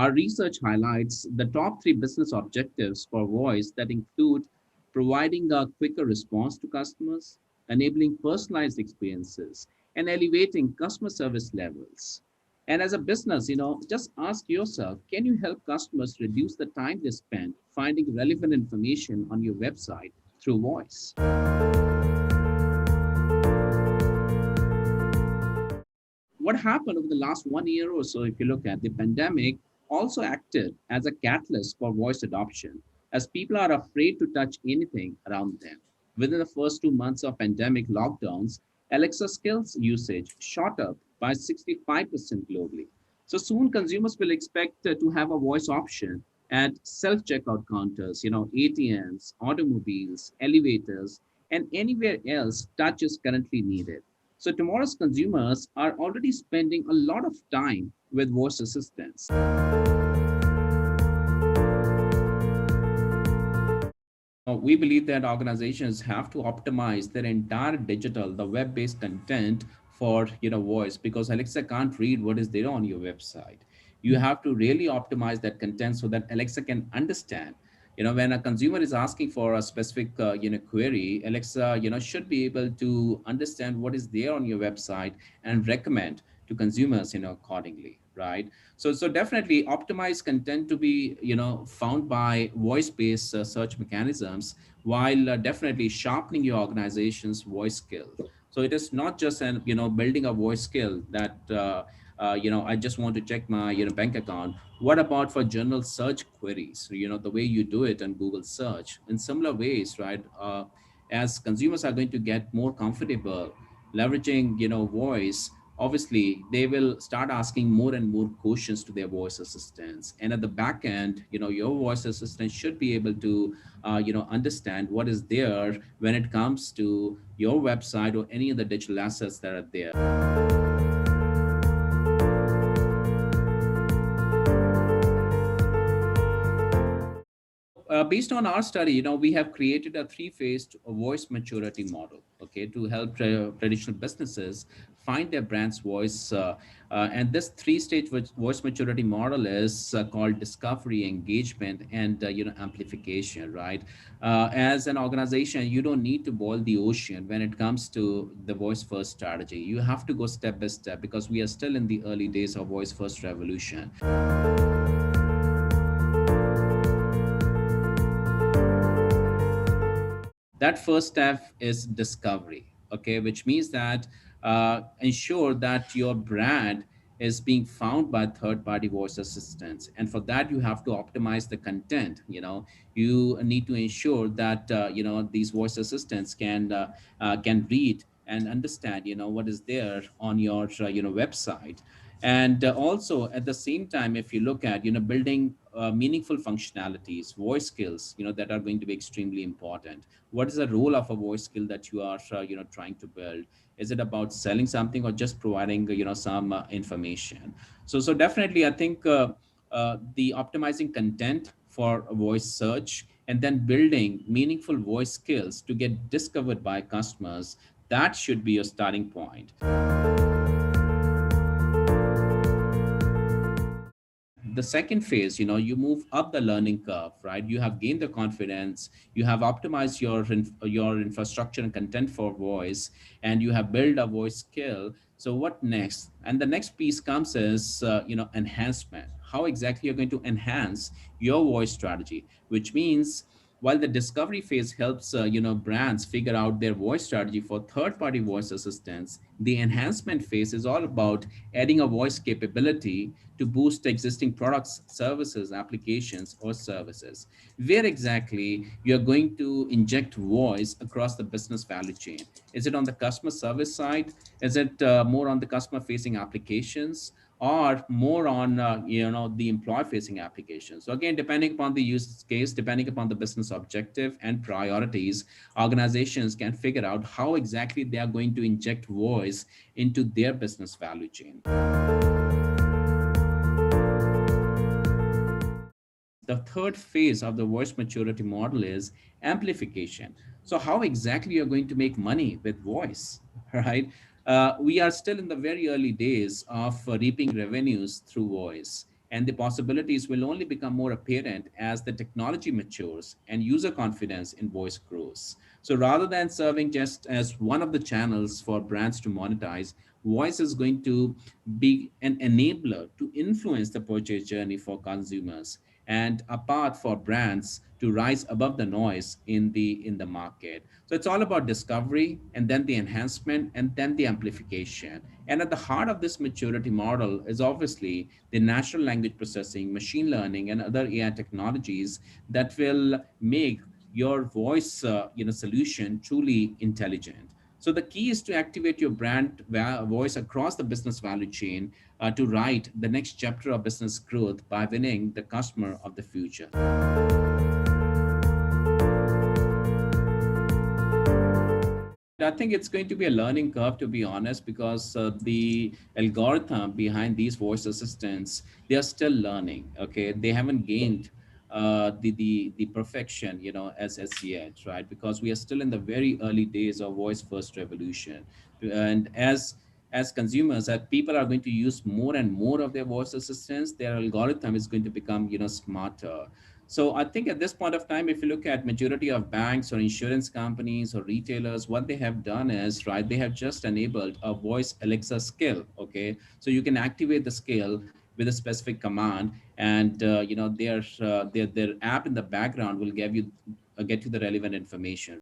Our research highlights the top three business objectives for voice that include providing a quicker response to customers, enabling personalized experiences, and elevating customer service levels. And as a business, just ask yourself, can you help customers reduce the time they spend finding relevant information on your website through voice? What happened over the last 1 year or so, if you look at the pandemic, also acted as a catalyst for voice adoption, as people are afraid to touch anything around them. Within the first 2 months of pandemic lockdowns, Alexa skills usage shot up by 65% globally. So soon consumers will expect to have a voice option at self-checkout counters, ATMs, automobiles, elevators, and anywhere else touch is currently needed. So tomorrow's consumers are already spending a lot of time with voice assistants. We believe that organizations have to optimize their entire digital, the web-based content for voice, because Alexa can't read what is there on your website. You have to really optimize that content so that Alexa can understand. When a consumer is asking for a specific query, Alexa should be able to understand what is there on your website and recommend to consumers accordingly, right? So definitely optimize content to be found by voice-based search mechanisms, while definitely sharpening your organization's voice skill. So it is not just an building a voice skill that I just want to check my bank account. What about for general search queries? So, the way you do it on Google search in similar ways, right? As consumers are going to get more comfortable leveraging voice, obviously they will start asking more and more questions to their voice assistants, and at the back end your voice assistant should be able to understand what is there when it comes to your website or any of the digital assets that are there. Based on our study, we have created a three-phased voice maturity model, okay, to help traditional businesses find their brand's voice. And this three-stage voice maturity model is called discovery, engagement, and amplification, right? As an organization, you don't need to boil the ocean when it comes to the voice-first strategy. You have to go step by step because we are still in the early days of voice-first revolution. That first step is discovery, okay, which means that ensure that your brand is being found by third-party voice assistants, and for that you have to optimize the content. You need to ensure that these voice assistants can read and understand what is there on your website. And also at the same time, if you look at building meaningful functionalities, voice skills that are going to be extremely important. What is the role of a voice skill that you are trying to build? Is it about selling something or just providing some information? So definitely I think the optimizing content for a voice search and then building meaningful voice skills to get discovered by customers, that should be your starting point. The second phase, you move up the learning curve, right? You have gained the confidence, you have optimized your infrastructure and content for voice, and you have built a voice skill. So what next? And the next piece comes is enhancement. How exactly you're going to enhance your voice strategy, which means while the discovery phase helps brands figure out their voice strategy for third-party voice assistants, the enhancement phase is all about adding a voice capability to boost existing products, services, applications, or services. Where exactly you're going to inject voice across the business value chain? Is it on the customer service side? Is it more on the customer-facing applications? Or more on the employee facing applications? So again, depending upon the use case, depending upon the business objective and priorities, organizations can figure out how exactly they are going to inject voice into their business value chain. The third phase of the voice maturity model is amplification. So how exactly you're going to make money with voice, right? We are still in the very early days of reaping revenues through voice. And the possibilities will only become more apparent as the technology matures and user confidence in voice grows. So rather than serving just as one of the channels for brands to monetize, voice is going to be an enabler to influence the purchase journey for consumers and a path for brands to rise above the noise in the market. So it's all about discovery and then the enhancement and then the amplification. And at the heart of this maturity model is obviously the natural language processing, machine learning, and other AI technologies that will make your voice solution truly intelligent. So the key is to activate your brand voice across the business value chain to write the next chapter of business growth by winning the customer of the future. And I think it's going to be a learning curve, to be honest, because the algorithm behind these voice assistants, they are still learning. Okay, they haven't gained the perfection, as yet, right? Because we are still in the very early days of voice first revolution, and as consumers, as people are going to use more and more of their voice assistants, their algorithm is going to become smarter. So I think at this point of time, if you look at majority of banks or insurance companies or retailers, what they have done is, right, they have just enabled a voice Alexa skill. Okay, so you can activate the skill with a specific command, and their app in the background will give you get you the relevant information.